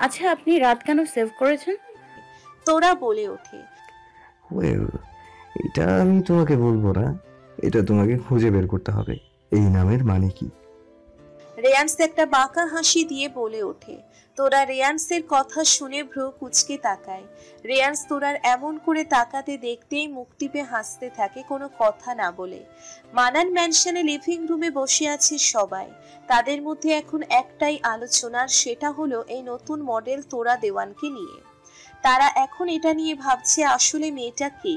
আচ্ছা, আপনি রাত কেন সেভ করেছেন? তোরা বলে ওঠে। ওয়েল, এটা আমি তোমাকে বলবো না, এটা তোমাকে খুঁজে বের করতে হবে এই নামের মানে কি। রেয়ান্স একটা বাঁকা হাসি দিয়ে বলে ওঠে। তোরা রেয়ান্সের কথা শুনে ভ্রু কুঁচকে তাকায়। রেয়ান্স তোরার এমন করে তাকাতে দেখতেই মুখ টিপে হাসতে থাকে, কোনো কথা না বলে। মানান ম্যানশনে লিভিং রুমে বসে আছে সবাই। তাদের মধ্যে এখন একটাই আলোচনার, সেটা হলো এই নতুন মডেল তোরা দেওয়ানকে নিয়ে। তারা এখন এটা নিয়ে ভাবছে আসলে মেয়েটা কে।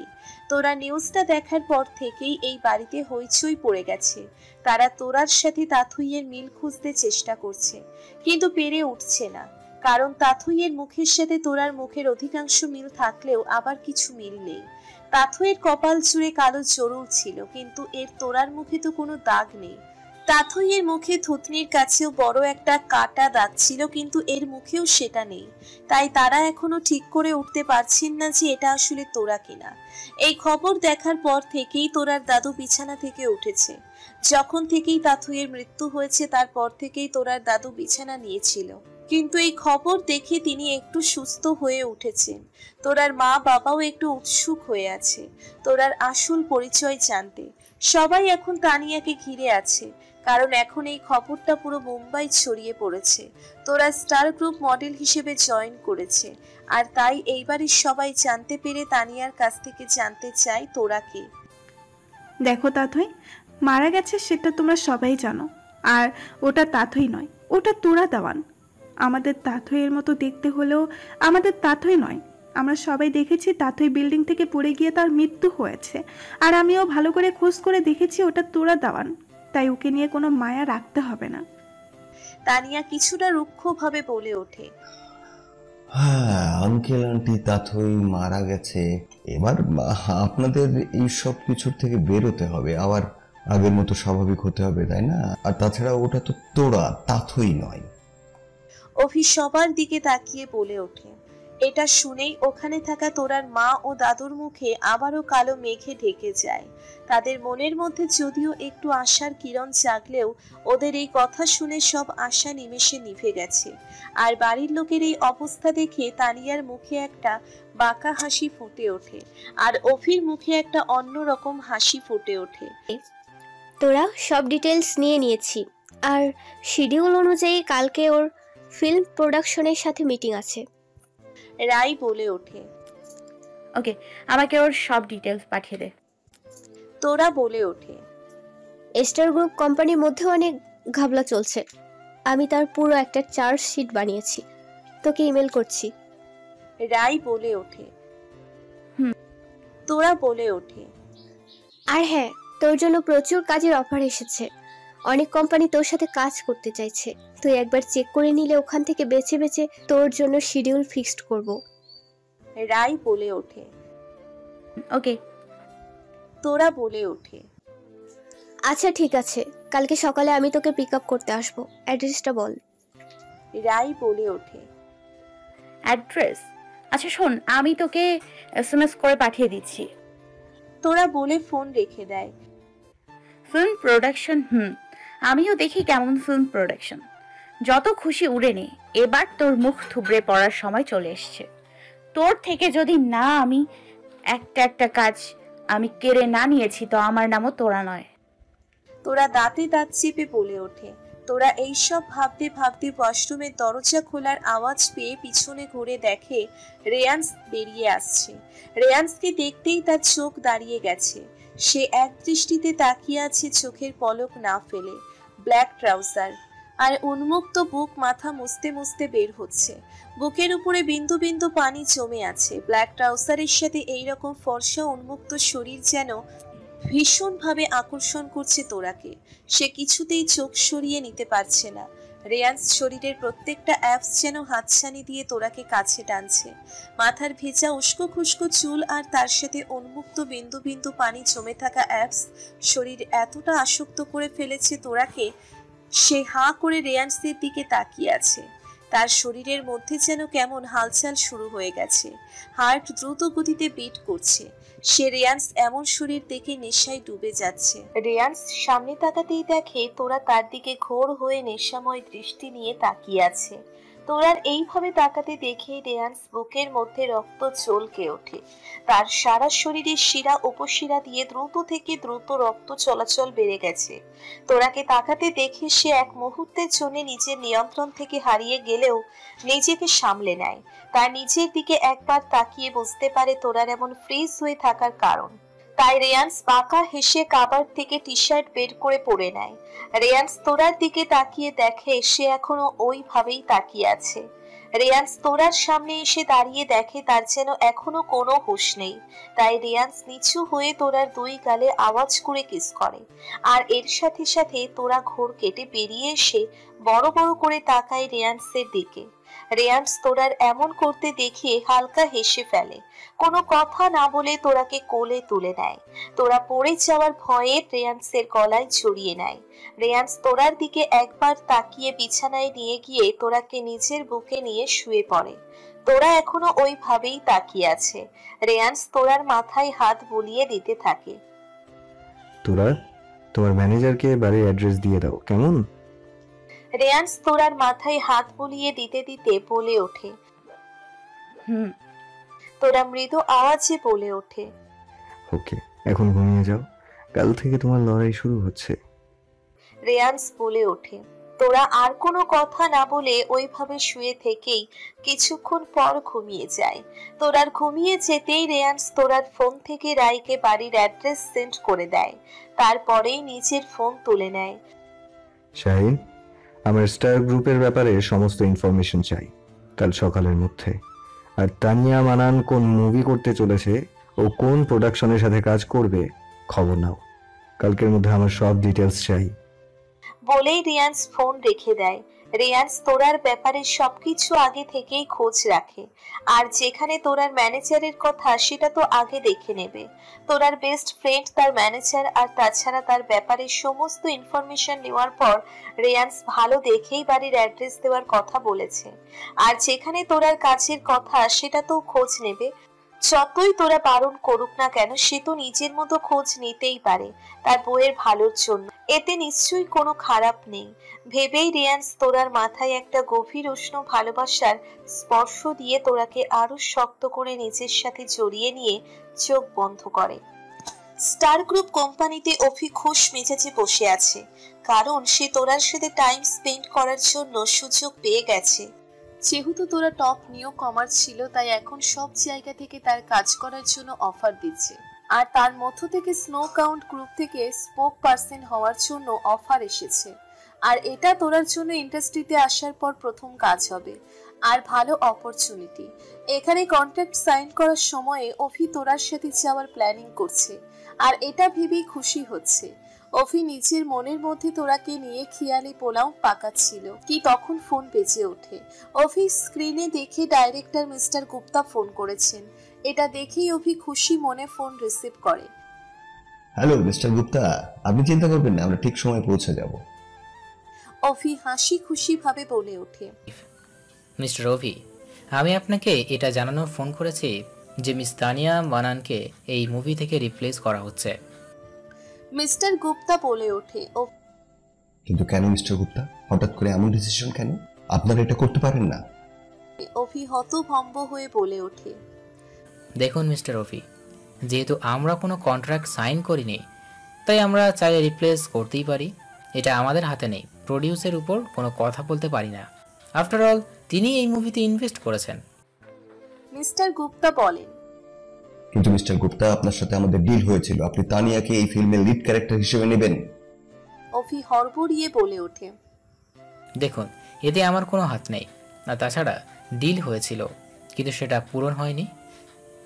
তোরা নিউজটা দেখার পর থেকেই এই বাড়িতে হইচই পড়ে গেছে। তারা তোরার সাথে তাথুইয়ের মিল খুঁজতে চেষ্টা করছে, কিন্তু পেরে উঠছে না। কারণ তাথুইয়ের মুখের সাথে তোরার মুখের অধিকাংশ মিল থাকলেও আবার কিছু মিল নেই। তাথুইয়ের কপাল জুড়ে কালো জরুল ছিল, কিন্তু এর তোরার মুখে তো কোনো দাগ নেই। তাথুইয়ের মুখে থুতনির কাছেও বড় একটা কাটা দাগ ছিল, কিন্তু এর মুখেও সেটা নেই। তাই তারা এখনো ঠিক করে উঠতে পারছেন না যে এটা আসলে তোরা কিনা। এই খবর দেখার পর থেকেই তোরার দাদু বিছানা থেকে উঠেছে। যখন থেকেই তাথুইয়ের মৃত্যু হয়েছে তারপর থেকেই তোরার দাদু বিছানা নিয়েছিল, কিন্তু এই খবর দেখে তিনি একটু সুস্থ হয়ে উঠেছেন। তোরার মা বাবাও একটু উৎসুক হয়ে আছে তোরার আসল পরিচয় জানতে। সবাই এখন তানিয়াকে ঘিরে আছে, কারণ এখন এই খবরটা পুরো মুম্বাই ছড়িয়ে পড়েছে। তোরা স্টার গ্রুপ মডেল হিসেবে জয়েন করেছে, আর তাই এইবারই সবাই জানতে পেরে তানিয়ার কাছ থেকে জানতে চায় তোরা কে। দেখো তাথই মারা গেছে সেটা তোমরা সবাই জানো, আর ওটা তাথই নয়, ওটা তোরা দেওয়ান। আমাদের তাথইয়ের মতো দেখতে হলেও আমাদের তাথই নয়। আমরা সবাই দেখেছি তাথই বিল্ডিং থেকে পড়ে গিয়ে তার মৃত্যু হয়েছে, আর আমিও ভালো করে খোঁজ করে দেখেছি ওটা তোরা দেওয়ান। তাই ওকে নিয়ে কোনো মায়া রাখতে হবে না। তানিয়া কিছুটা রুক্ষভাবে বলে ওঠে। হ্যাঁ, আঙ্কেল আন্টি তাথই মারা গেছে। এবার আপনাদের এই সব কিছুর থেকে বেরোতে হবে, আবার আগের মতো স্বাভাবিক হতে হবে, তাই না? আর তাছাড়া ওটা তো তোরা, তাথই নয়। অভি সবার দিকে তাকিয়ে বলে ওঠে। এটা শুনেই ওখানে থাকা তোরার মা ও দাদুর মুখে আবারও কালো মেঘে ঢেকে যায়। তাদের মনের মধ্যে যদিও একটু আশার কিরণ জাগলেও ওদের এই কথা শুনে সব আশা নিমেষে নিভে গেছে। আর বাড়ির লোকের এই অবস্থা দেখে তানিয়ার মুখে একটা বাঁকা হাসি ফুটে ওঠে, আর অভির মুখে একটা অন্যরকম হাসি ফুটে ওঠে। তোরা সব ডিটেলস নিয়ে নিয়েছি, আর শিডিউল অনুযায়ী কালকে ওর ফিল্ম প্রোডাকশনের সাথে মিটিং আছে। রাই বলে ওঠে। ওকে, আমাকে ওর সব ডিটেলস পাঠিয়ে দে। তোরা বলে ওঠে। স্টার গ্রুপ কোম্পানির মধ্যে অনেক ঘাবলা চলছে। আমি তার পুরো একটা চার্জশিট বানিয়েছি, তোকে ইমেল করছি। রাই বলে ওঠে। তোরা বলে ওঠে। আর হ্যাঁ, তোর জন্য প্রচুর কাজের অফার এসেছে। অনেক কোম্পানি তোর সাথে কাজ করতে চাইছে। তুই একবার চেক করে নিলে ওখান থেকে বেছে বেছে তোর জন্য শিডিউল ফিক্সড করব। রাই বলে ওঠে। ওকে। তোরা বলে ওঠে। আচ্ছা ঠিক আছে, কালকে সকালে আমি তোকে পিক আপ করতে আসবো। অ্যাড্রেসটা বল। রাই বলে ওঠে। অ্যাড্রেস? আচ্ছা শোন, আমি তোকে এসএমএস করে পাঠিয়ে দিচ্ছি। তোরা বলে ফোন রেখে দেয়। Film production? আমিও দেখি কেমন ফিল্ম প্রোডাকশন। যত খুশি উড়ে নে, এবার তোর মুখ থুবড়ে পড়ার সময় চলে এসছে। তোর থেকে যদি না আমি একটা একটা কাজ আমি কেড়ে না নিয়েছি, তো আমার নামও তোরা নয়। তোরা দাঁতে দাঁত চেপে বলে ওঠে। তোরা এইসব ভাবতে ভাবতে ওয়াশরুমের দরজা খোলার আওয়াজ পেয়ে পিছনে ঘুরে দেখে রেয়ান্স বেরিয়ে আসছে। রেয়ান্সকে দেখতেই তার চোখ দাঁড়িয়ে গেছে। সে এক দৃষ্টিতে তাকিয়ে আছে, চোখের পলক না ফেলে। ব্ল্যাক ট্রাউজার আর উন্মুক্ত বুক, মাথা মুছতে মুছতে বের হচ্ছে। বুকের উপরে বিন্দু বিন্দু পানি জমে আছে। ব্ল্যাক ট্রাউজারের সাথে এইরকম ফর্সা উন্মুক্ত শরীর যেন ভীষণভাবে আকর্ষণ করছে তোরাকে। সে কিছুতেই চোখ সরিয়ে নিতে পারছে না। রেয়ান্স শরীরের প্রত্যেকটা অ্যাপস যেন হাতছানি দিয়ে তোরাকে কাছে টানছে। মাথার ভেজা উস্কো খুস্কো চুল আর তার সাথে উন্মুক্ত বিন্দু বিন্দু পানি জমে থাকা অ্যাপস শরীর এতটা আসক্ত করে ফেলেছে তোরাকে। সে হাঁ করে রেয়ান্সের দিকে তাকিয়ে আছে। তার শরীরের মধ্যে যেন কেমন হালচাল শুরু হয়ে গেছে। হার্ট দ্রুত গতিতে বিট করছে। সে রেয়ান্স এমন শরীর দেখে নেশায় ডুবে যাচ্ছে। রেয়ান্স সামনে তাকাতেই দেখে তোরা তার দিকে ঘোর হয়ে নেশাময় দৃষ্টি নিয়ে তাকিয়ে আছে। তোরার এইভাবে তাকাতে দেখে রেয়ান্স বুকের মধ্যে রক্ত চলকে ওঠে। তার সারা শরীরের শিরা উপশিরা দিয়ে দ্রুত থেকে দ্রুত রক্ত চলাচল বেড়ে গেছে। তোরাকে তাকাতে দেখে সে এক মুহূর্তের জন্য নিজের নিয়ন্ত্রণ থেকে হারিয়ে গেলেও নিজেকে সামলে নেয়। তার নিজের দিকে একবার তাকিয়ে বুঝতে পারে তোরার এমন ফ্রিজ হয়ে থাকার কারণ। তাই রেয়ান্স বাঁকা হেসে কাবার থেকে টি শার্ট বের করে পরে নেয়। রেয়ান্স তোরার দিকে তাকিয়ে দেখে সে এখনো ওইভাবেই তাকিয়ে আছে। রেয়ান্স তোরার সামনে এসে দাঁড়িয়ে দেখে তার যেন এখনো কোনো হুঁশ নেই। তাই রেয়ান্স নিচু হয়ে তোরার দুই গালে আওয়াজ করে কিস করে। আর এর সাথে সাথে তোরা ঘোর কেটে বেরিয়ে এসে বড় বড় করে তাকায় রেয়ান্সের দিকে। রেয়ান্স তোরার এমন করতে দেখে হালকা হেসে ফেলে। কোনো কথা না বলে তোরাকে কোলে তুলে নেয়। তোরা পড়ে যাওয়ার ভয়ে রেয়ান্সের গলায় জড়িয়ে নেয়। রেয়ান্স তোরার দিকে একবার তাকিয়ে বিছানায় নিয়ে গিয়ে তোরাকে নিজের বুকে নিয়ে শুয়ে পড়ে। তোরা এখনো ওইভাবেই তাকিয়ে আছে। রেয়ান্স তোরার মাথায় হাত বুলিয়ে দিতে থাকে। তোরা তোমার ম্যানেজারকে বাড়ির অ্যাড্রেস দিয়ে দাও, কেমন? রেয়ান্স তোরার মাথায় হাত বুলিয়ে দিতে দিতে বলে ওঠে। তোরা মৃদু আওয়াজে বলে ওঠে, ওকে, এখন ঘুমিয়ে যাও, কাল থেকে তোমার লড়াই শুরু হচ্ছে। রেয়ান্স বলে ওঠে। তোরা আর কোনো কথা না বলে ওইভাবে শুয়ে থেকেই কিছুক্ষণ পর ঘুমিয়ে যায়। তোরার ঘুমিয়ে যেতেই রেয়ান্স তোরার ফোন থেকে রাইকে বাড়ির অ্যাড্রেস সেন্ড করে দেয়। তারপরেই নিজের ফোন তুলে নেয়। শাহিন, আমার স্টার গ্রুপের ব্যাপারে সমস্ত ইনফরমেশন চাই কাল সকালের মধ্যে। আর তানিয়া মানান কোন মুভি করতে চলেছে ও কোন প্রোডাকশনের সাথে কাজ করবে খবর নাও। কালকের মধ্যে আমার সব ডিটেলস চাই। বলেই রিয়ান্স ফোন রেখে দেয়। রিয়ান্স তোরার ব্যাপারে সবকিছু আগে থেকেই খোঁজ রাখে। আর যেখানে তোরার ম্যানেজারের কথা সেটা তো আগে দেখে নেবে। তোরার বেস্ট ফ্রেন্ড তার ম্যানেজার, আর তাছাড়া তার ব্যাপারে সমস্ত ইনফরমেশন নেওয়ার পর রিয়ান্স ভালো দেখেই বাড়ির অ্যাড্রেস দেওয়ার কথা বলেছে। আর যেখানে তোরার কাছের কথা সেটা তো খোঁজ নেবে। যতই তোরা বারণ করুক না কেন সে তো নিজের মতো খোঁজ নিতেই পারে তার বউয়ের ভালোর জন্য। এতে নিশ্চয়ই কোনো খারাপ নেই ভেবেই রিয়ান্স তোরার মাথায় একটা গভীর উষ্ণ ভালোবাসার স্পর্শ দিয়ে তোরাকে আরো শক্ত করে নিজের সাথে জড়িয়ে নিয়ে চোখ বন্ধ করে। স্টার গ্রুপ কোম্পানিতে অফি খুশ মেজাজে বসে আছে, কারণ সে তোরার সাথে টাইম স্পেন্ড করার জন্য সুযোগ পেয়ে গেছে। যেহেতু তোরা টপ নিউ কমার ছিল, তাই এখন সব জায়গা থেকে তার কাজ করার জন্য অফার দিচ্ছে। আর তার মধ্য থেকে স্নো কাউন্ট গ্রুপ থেকে স্পোক পার্সন হওয়ার জন্য অফার এসেছে। আর এটা তোরার জন্য ইন্ডাস্ট্রিতে আসার পর প্রথম কাজ হবে আর ভালো অপরচুনিটি। এখানে কন্ট্রাক্ট সাইন করার সময়ে অফি তোরার সাথে যাওয়ার প্ল্যানিং করছে, আর এটা ভেবেই খুশি হচ্ছে। অফি নিজের মনের মধ্যে তোরাকে নিয়ে খেয়ালি পোলাও পাকাচ্ছিল কি তখন ফোন বেজে ওঠে। অফি স্ক্রিনে দেখে ডাইরেক্টর মিস্টার গুপ্তা ফোন করেছেন। এটা দেখেই অফি খুশি মনে ফোন রিসিভ করে। হ্যালো মিস্টার গুপ্তা, আপনি চিন্তা করবেন না, আমরা ঠিক সময় পৌঁছে যাব। অফি হাসি খুশি ভাবে বলে ওঠে, মিস্টার রবি, আমি আপনাকে এটা জানানোর ফোন করেছি যে মিস তানিয়া মানানকে এই মুভি থেকে রিপ্লেস করা হচ্ছে। মিস্টার গুপ্তা বলে ওঠে, কিন্তু কেন মিস্টার গুপ্তা, হঠাৎ করে এমন ডিসিশন কেন? আপনারা এটা করতে পারেন না? অফি হতভম্ব হয়ে বলে ওঠে, দেখুন মিস্টার রবি, যেহেতু আমরা কোনো কন্ট্রাক্ট সাইন করিনি, তাই আমরা চাইলে রিপ্লেস করতেই পারি। এটা আমাদের হাতে নেই। প্রডিউসের উপর কোনো কথা বলতে পারি না। আফটার অল তিনি এই মুভিতে ইনভেস্ট করেছেন। মিস্টার গুপ্তা বলেন, কিন্তু মিস্টার গুপ্তা, আপনার সাথে আমাদের ডিল হয়েছিল, আপনি তানিয়াকে এই ফিল্মের লিড ক্যারেক্টার হিসেবে নেবেন। অফি হড়বড়িয়ে বলে ওঠে, দেখুন, এতে আমার কোনো হাত নেই। না, তাছাড়া ডিল হয়েছিল কিন্তু সেটা পূরণ হয়নি,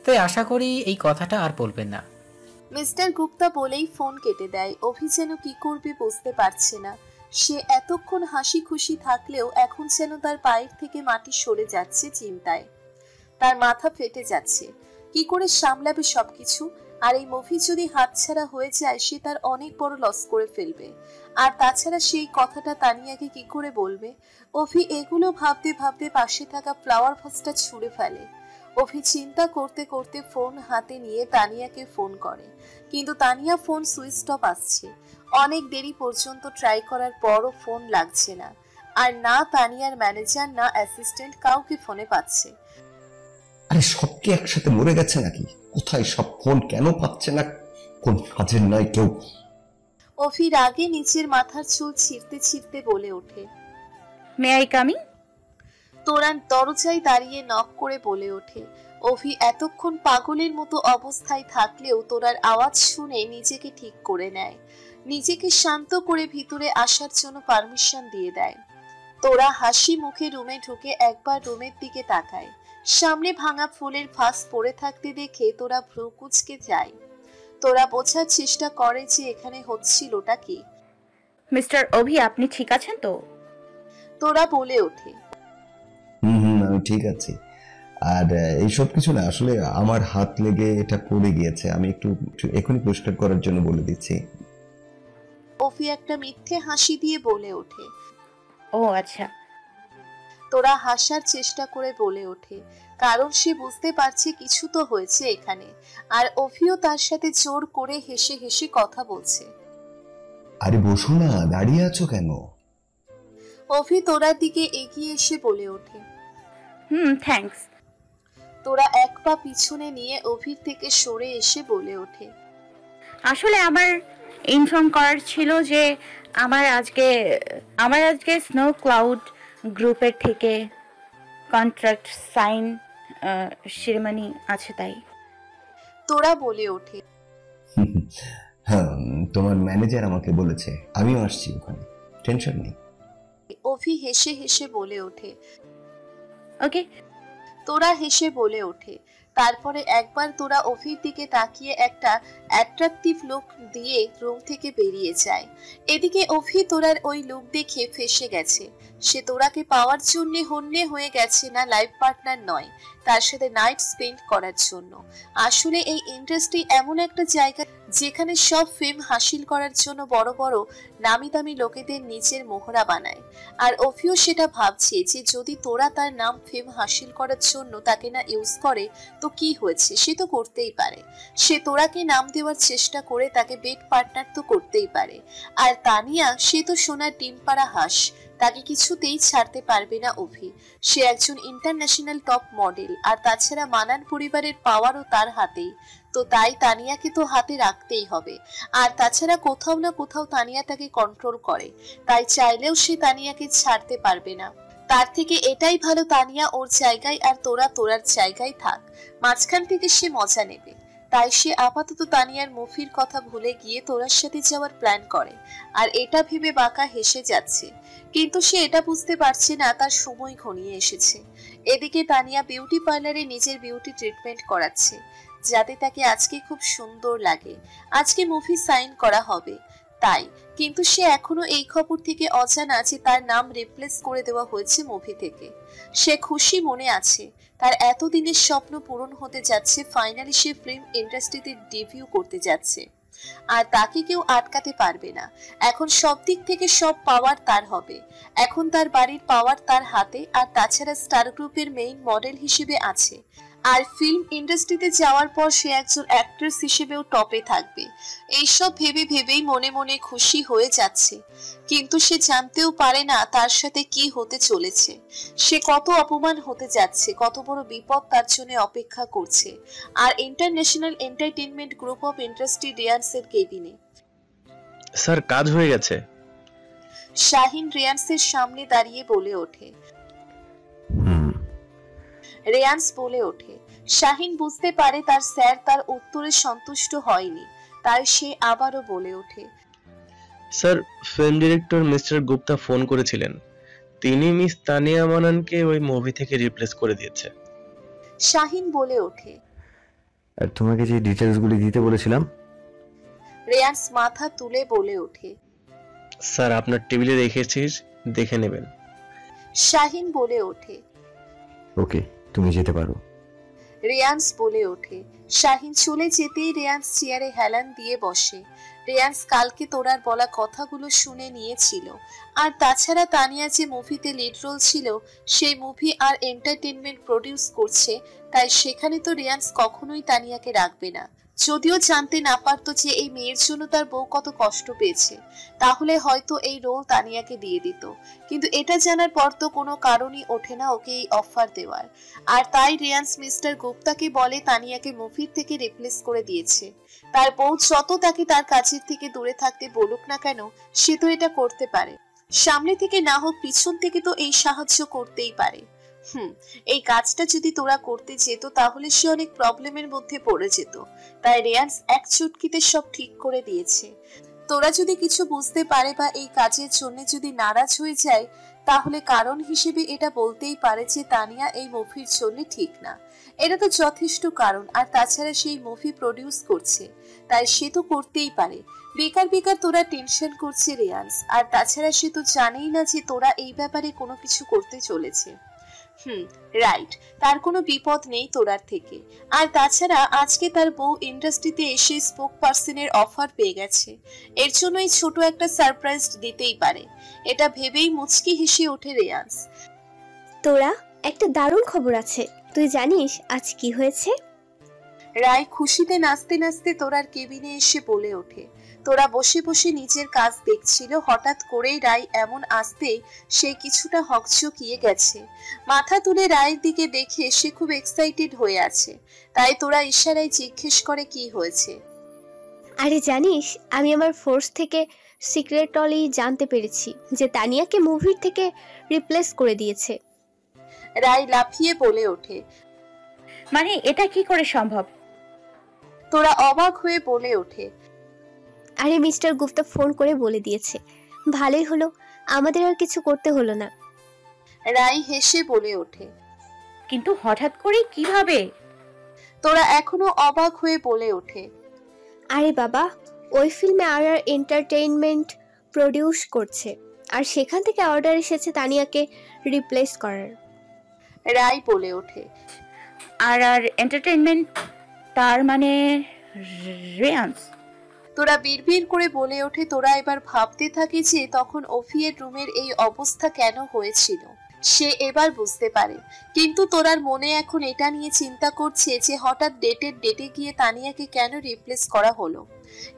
তাই আশা করি এই কথাটা আর বলবেন না। মিস্টার গুপ্তা বলেই ফোন কেটে দেয়। অভি যেন কি করবে বুঝতে পারছে না। সে এতক্ষণ হাসি খুশি থাকলেও এখন যেন তার পায়ের থেকে মাটি সরে যাচ্ছে চিন্তায়। তার মাথা ফেটে যাচ্ছে, কি করে সামলাবে সবকিছু। আর এই মুভি যদি হাতছাড়া হয়ে যায় সে তার অনেক বড় লস করে ফেলবে। আর তাছাড়া সেই কথাটা তানিয়াকে কি করে বলবে। অভি এগুলো ভাবতে ভাবতে পাশে থাকা ফ্লাওয়ার ভাসটা ছুঁড়ে ফেলে। অভি চিন্তা করতে করতে ফোন হাতে নিয়ে তানিয়াকে ফোন করে, কিন্তু তানিয়া ফোন সুইচ অফ আসছে। অনেক দেরি পর্যন্ত ট্রাই করার পরও ফোন লাগছে না। আর না তানিয়ার ম্যানেজার না অ্যাসিস্ট্যান্ট কাউকে ফোনে পাচ্ছে। আরে সব কি একসাথে মরে গেছে নাকি? কোথায় সব? ফোন কেন পাচ্ছে না? কোন কাজের নাই কেউ? অফি রাগে নিচের মাথার চুল ছিঁড়তে ছিঁড়তে বলে ওঠে। May I coming? তোরান দরজায় দাঁড়িয়ে নক করে বলে ওঠে। অভি এতক্ষণ পাগলের মতো অবস্থায় থাকলেও তোরার আওয়াজ শুনে নিজেকে ঠিক করে নেয়, নিজেকে শান্ত করে ভিতরে আসার জন্য পারমিশন দিয়ে দেয়। তোরা হাসি মুখে রুমে ঢুকে একবার রুমের দিকে তাকায়। সামনে ভাঙা ফুলের ভাস পড়ে থাকতে দেখে তোরা ভ্রু কুঁচকে যায়। তোরা বোঝার চেষ্টা করে যে এখানে হচ্ছিলটা কি। মিস্টার অভি, আপনি ঠিক আছেন তো? তোরা বলে ওঠে। আমি ঠিক আছি। আর এইসব কিছু না, আসলে আমার হাত লেগে এটা পড়ে গিয়েছে, আমি একটু এখনই পরিষ্কার করার জন্য বলে দিচ্ছি। অফি একটা মিথ্যে হাসি দিয়ে বলে ওঠে। ও আচ্ছা। তোরা হাসার চেষ্টা করে বলে ওঠে, কারণ সে বুঝতে পারছে কিছু তো হয়েছে এখানে। আর অফিও তার সাথে জোর করে হেসে হেসে কথা বলছে। আরে বসো না, দাঁড়িয়ে আছো কেন? অফি তোরার দিকে এগিয়ে এসে বলে ওঠে। থ্যাঙ্কস। তোরা এক পা পিছনে নিয়ে অভির থেকে সরে এসে বলে ওঠে। আসলে আমার ইনফর্ম করার ছিল যে আমার আজকে স্নো ক্লাউড গ্রুপের থেকে কন্ট্রাক্ট সাইন সেরেমনি আছে, তাই। তোরা বলে ওঠে। হ্যাঁ, তোমার ম্যানেজার আমাকে বলেছে, আমিও আসছি ওখানে, টেনশন নেই। অভি হেসে হেসে বলে ওঠে। ওকে। তোরা হেসে বলে ওঠে। তারপরে একবার তোরা অভির দিকে তাকিয়ে একটা অ্যাট্রাকটিভ লুক দিয়ে রুম থেকে বেরিয়ে যায়। এদিকে অভি তোরার ওই লুক দেখে ফেসে গেছে। সে তোরাকে পাওয়ার জন্য হন্যে হয়ে গেছে, না লাইফ পার্টনার নয়, তার সাথে নাইট স্পেন্ড করার জন্য। আসলে এই ইন্ডাস্ট্রি এমন একটা জায়গা যেখানে সব ফেম হাসিল করার জন্য বড় বড় নামি দামি লোকেদের নিজের মোহরা বানায়। আর অফিও সেটা ভাবছে যে যদি তোরা তার নাম ফেম হাসিল করার জন্য তাকে না ইউজ করে তো কি হয়েছে, সে তো করতেই পারে। সে তোরাকে নাম দেওয়ার চেষ্টা করে তাকে বেড পার্টনার তো করতেই পারে। আর তানিয়া, সে তো সোনার ডিম পাড়া হাঁস, তাকে কিছুতেই ছাড়তে পারবে না অভি। সে একজন ইন্টারন্যাশনাল টপ মডেল, আর তাছাড়া মানান পরিবারের পাওয়ারও তার হাতেই। তো তাই তানিয়াকে তো হাতে রাখতেই হবে। আর তাছাড়া কোথাও না কোথাও তানিয়া তাকে কন্ট্রোল করে, তাই চাইলেও সে তানিয়াকে ছাড়তে পারবে না। তার থেকে এটাই ভালো তানিয়া ওর জায়গায় আর তোরা তোরার জায়গায় থাক, মাঝখান থেকে সে মজা নেবে। তাই সে আপাতত তানিয়ার মুভির কথা ভুলে গিয়ে তোরার সাথে যাওয়ার প্ল্যান করে। আর এটা ভেবে বাঁকা হেসে যাচ্ছে, কিন্তু সে এটা বুঝতে পারছে না তার সময় ঘনিয়ে এসেছে। এদিকে তানিয়া বিউটি পার্লারে নিজের বিউটি ট্রিটমেন্ট করাচ্ছে, যাতে তাকে আজকে খুব সুন্দর লাগে। আজকে মুভি সাইন করা হবে তাই, কিন্তু সে এখনো এই খবর থেকে অজানা যে তার নাম রিপ্লেস করে দেওয়া হয়েছে মুভি থেকে। সে খুশি মনে আছে, তার এতদিনের স্বপ্ন পূরণ হতে যাচ্ছে। ফাইনালি সে ফিল্ম ইন্ডাস্ট্রিতে ডেবিউ করতে যাচ্ছে, আর তাকে কেউ আটকাতে পারবে না। এখন সব দিক থেকে সব পাওয়ার তার হবে। এখন তার বাড়ির পাওয়ার তার হাতে, আর তাছাড়া স্টার গ্রুপের মেইন মডেল হিসেবে আছে। আর ফিল্ম ইন্ডাস্ট্রিতে যাওয়ার পর সে একজন অ্যাক্ট্রেস হিসেবেও টপে থাকবে। এইসব ভেবে ভেবেই মনে মনে খুশি হয়ে যাচ্ছে, কিন্তু সে জানতেও পারে না তার সাথে কি হতে চলেছে। সে কত অপমান হতে যাচ্ছে, কত বড় বিপদ তার জন্য অপেক্ষা করছে। আর international entertainment group of industry রিয়ান্সের কেবিনে। স্যার, কাজ হয়ে গেছে। শাহিন রিয়ান্সের সামনে দাঁড়িয়ে বলে ওঠে। রেয়ান্স বলে ওঠে। শাহিন বুঝতে পারে তার স্যার তার উত্তরে সন্তুষ্ট হয়নি, তাই সে আবারও বলে ওঠে। Sir, film director mister Gupta phone করেছিলেন, তিনি মিস তানিয়া মানানকে ওই মুভি থেকে রিপ্লেস করে দিয়েছে। শাহিন বলে ওঠে। আর তোমাকে যে ডিটেইলসগুলি দিতে বলেছিলাম? রেয়ান্স মাথা তুলে বলে ওঠে। স্যার, আপনার টেবিলে রেখেছিস, দেখে নেবেন। শাহিন বলে ওঠে। ওকে, তুমি যেতে পারো। রেয়ান্স বলে ওঠে। শাহিন চলে যেতেই রেয়ান্স চেয়ারে হেলান দিয়ে বসে। রেয়ান্স কালকে তোরার বলা কথাগুলো শুনে নিয়েছিল। আর তাছাড়া তানিয়া যে মুভিতে লিড রোল ছিল, সেই মুভি আর এন্টারটেইনমেন্ট প্রডিউস করছে, তাই সেখানে তো রেয়ান্স কখনোই তানিয়াকে রাখবে না। যদিও জানতে না পারতো যে এই মেয়ের জন্য তার বউ কত কষ্ট পেয়েছে, তাহলে হয়তো এই রোল তানিয়াকে দিয়ে দিত। কিন্তু এটা জানার পর তো কোনো কারণই ওঠে না ওকে এই অফার দেওয়ার। আর তাই রেয়ান্স মিস্টার গুপ্তাকে বলে তানিয়াকে মুভির থেকে রিপ্লেস করে দিয়েছে। তার বউ যত তাকে তার কাছের থেকে দূরে থাকতে বলুক না কেন, সে তো এটা করতে পারে। সামনে থেকে না হোক পিছন থেকে তো এই সাহায্য করতেই পারে। এই কাজটা যদি তোরা করতে যেত তাহলে সে অনেক প্রবলেমের মধ্যে পড়ে যেত। তাই রেয়ান্স এক চুটকিতে সব ঠিক করে দিয়েছে। তোরা যদি কিছু বুঝতে পারে বা এই কাজের জন্য যদি নারাজ হয়ে যায়, তাহলে কারণ হিসেবে এটা বলতেই পারে যে তানিয়া এই মুভির জন্য ঠিক না। এটা তো যথেষ্ট কারণ। আর তাছাড়া সেই মুভি প্রডিউস করছে, তাই সে তো করতেই পারে। বেকার বেকার তোরা টেনশন করছে রেয়ান্স। আর তাছাড়া সে তো জানেই না যে তোরা এই ব্যাপারে কোনো কিছু করতে চলেছে। রাইট, তার কোনো বিপদ নেই তোরার থেকে। আর তাছাড়া আজকে তার বউ ইন্ডাস্ট্রিতে এসে স্পোক পার্সনের অফার পেয়ে গেছে, এর জন্যই ছোট একটা সারপ্রাইজ দিতেই পারে। এটা ভেবেই মুচকি হেসে ওঠে রেয়ান্স। তোরা, একটা দারুণ খবর আছে। তুই জানিস আজ কি হয়েছে? রায় খুশিতে নাচতে নাচতে তোরার কেবিনে এসে বলে ওঠে। তোরা বসে বসে নিজের কাজ দেখছিল, হঠাৎ করেই রায় এমন আসতেই সে কিছুটা হকচকিয়ে গেছে। মাথা তুলে রায়ের দিকে দেখে সে খুব এক্সাইটেড হয়ে আছে। তাই তোরা ইশারায় জিজ্ঞেস করে কি হয়েছে। আরে জানিস, আমি আমার ফোর্স থেকে সিক্রেটলি জানতে পেরেছি যে তানিয়াকে মুভির থেকে রিপ্লেস করে দিয়েছে। রায় লাফিয়ে বলে ওঠে। মানে এটা কি করে সম্ভব? তোরা অবাক হয়ে বলে ওঠে। আরে মিস্টার গুপ্তা ফোন করে বলে দিয়েছে। ভালোই হলো, আমাদের আর কিছু করতে হলো না। রায় হেসে বলে ওঠে। কিন্তু হঠাৎ করে কিভাবে? তোরা এখনো অবাক হয়ে বলে ওঠে। আরে বাবা, ওই ফিল্মে আর এন্টারটেইনমেন্ট প্রডিউস করছে, আর সেখান থেকে অর্ডার এসেছে তানিয়াকে রিপ্লেস করার। রায় বলে ওঠে। আর এন্টারটেইনমেন্ট, তার মানে রেয়ান্স? তোরা বিড়বিড় করে বলে ওঠে। তোরা এবার ভাবতে থাকে যে তখন অফিয়ের রুমের এই অবস্থা কেন হয়েছিল। সে এবার বুঝতে পারে। কিন্তু তোরার মনে এখন এটা নিয়ে চিন্তা করছে যে হঠাৎ ডেটে গিয়ে তানিয়াকে কেন রিপ্লেস করা হলো।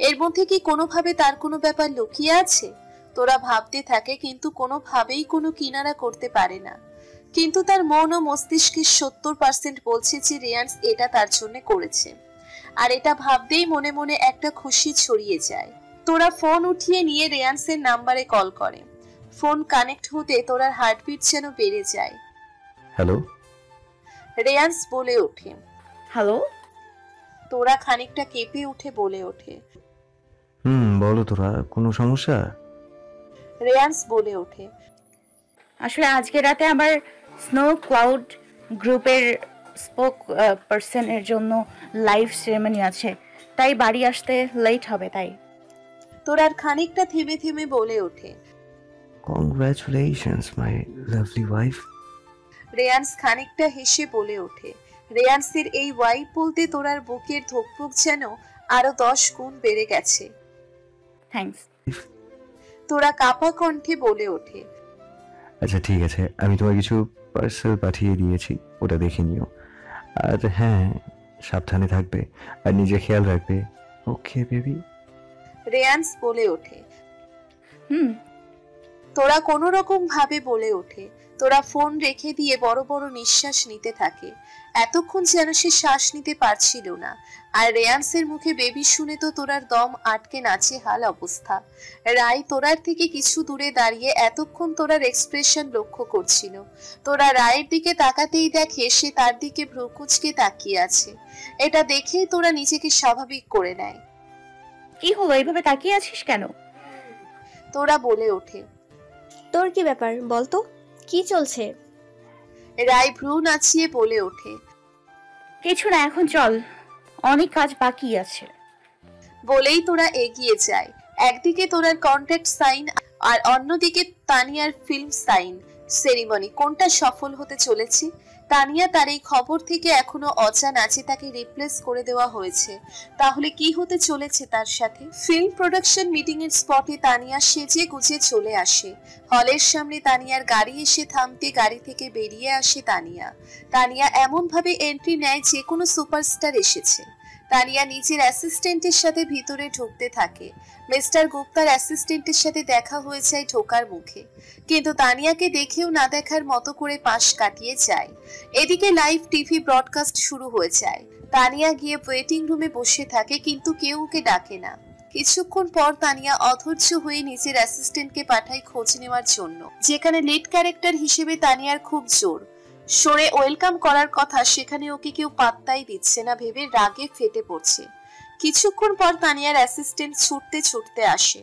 এর মধ্যে কি কোনোভাবে তার কোনো ব্যাপার লুকিয়ে আছে? তোরা ভাবতে থাকে, কিন্তু কোনোভাবেই কোনো কিনারা করতে পারে না। কিন্তু তার মন ও মস্তিষ্কের 70% বলছে যে রেয়ান্স এটা তার জন্য করেছে। আর এটা ভাবতেই মনে মনে একটা খুশি ছড়িয়ে যায়। তোরা ফোন উঠিয়ে নিয়ে রেয়ান্সের নাম্বারে কল করে। ফোন কানেক্ট হতে তোরার হার্টবিট যেন বেড়ে যায়। হ্যালো, রেয়ান্স বলে ওঠে। হ্যালো। তোরা খানিকটা কেঁপে উঠে বলে ওঠে। বলো তোরা, কোনো সমস্যা? রেয়ান্স বলে ওঠে। আসলে আজকে রাতে আমার স্নো ক্লাউড গ্রুপের স্পোক পার্সনের জন্য লাইভ সেরেমনি আছে, তাই বাড়ি আসতে লেট হবে। তাই তোরার খানিকটা থেমে থেমে বলে ওঠে। Congratulations my lovely wife. Reyansh খানিকটা হেসে বলে ওঠে। রেয়ান্সের এই ওয়াইফ বলতে তোরার বুকের ধুকপুক যেন আরো 10 গুণ বেড়ে গেছে। থ্যাঙ্কস। তোরা কাপা কণ্ঠে বলে ওঠে। আচ্ছা ঠিক আছে, আমি তোমার কিছু পার্সেল পাঠিয়ে দিয়েছি, ওটা দেখে নিও। আর হ্যাঁ, সাবধানে থাকবে আর নিজে খেয়াল রাখবে। Okay baby. রেয়ান্স বলে ওঠে। হুম। তোরা কোনো রকম ভাবে বলে ওঠে। তোরা ফোন রেখে দিয়ে বড় বড় নিঃশ্বাস নিতে থাকে। এতক্ষণ যেন সে শ্বাস নিতে পারছিল না। আর রেয়ান্সের মুখে বেবি শুনে তো তোরার দম আটকে নাচে হাল অবস্থা। রায় তোরার থেকে কিছু দূরে দাঁড়িয়ে এতক্ষণ তোরার এক্সপ্রেশন লক্ষ্য করছিল। তোরা রায়ের দিকে তাকাতেই দেখে সে তার দিকে ভ্রুকুচকে তাকিয়ে আছে। এটা দেখেই তোরা নিজেকে স্বাভাবিক করে নেয়। কি হলো, এইভাবে তাকিয়ে আছিস কেন? তোরা বলে ওঠে। তোর কি ব্যাপার বলতো, কি চলছে? রায় ভ্রু নাচিয়ে বলে ওঠে। কিছু না, এখন চল, অনেক কাজ বাকি আছে। বলেই তোরা এগিয়ে যায়। একদিকে তোরার কন্ট্রাক্ট সাইন আর অন্যদিকে তানিয়ার ফিল্ম সাইন সেরিমনি। কোনটা সফল হতে চলেছে? তানিয়া তার এই খবর থেকে এখনো অজানা যে তাকে রিপ্লেস করে দেওয়া হয়েছে। তাহলে কি হতে চলেছে তার সাথে? ফিল্ম প্রোডাকশন মিটিং এর স্পটে তানিয়া সেজে গুজে চলে আসে। হলের সামনে তানিয়ার গাড়ি এসে থামতে গাড়ি থেকে বেরিয়ে আসে তানিয়া। তানিয়া এমন ভাবে এন্ট্রি নেয় যে কোনো সুপারস্টার এসেছে। তানিয়া নিজের অ্যাসিস্ট্যান্টের সাথে ভিতরে ঢুকতে থাকে। মিস্টার গুপ্তার অ্যাসিস্ট্যান্টের সাথে দেখা হয়ে যায় ঢোকার মুখে, কিন্তু তানিয়াকে দেখেও না দেখার মতো করে পাশ কাটিয়ে যায়। এদিকে লাইভ টিভি ব্রডকাস্ট শুরু হয়ে যায়। তানিয়া গিয়ে ওয়েটিং রুমে বসে থাকে, কিন্তু কেউ ওকে ডাকে না। কিছুক্ষণ পর তানিয়া অধৈর্য হয়ে নিজের অ্যাসিস্ট্যান্টকে পাঠায় খোঁজ নেওয়ার জন্য, যেখানে লিড ক্যারেক্টার হিসেবে তানিয়ার খুব জোর। শোরে ওয়েলকাম করার কথা, সেখানে ওকে কেউ পাত্তাই দিচ্ছে না ভেবে রাগে ফেটে পড়ছে। কিছুক্ষণ পর তানিয়ার অ্যাসিস্ট্যান্ট ছুটতে ছুটতে আসে।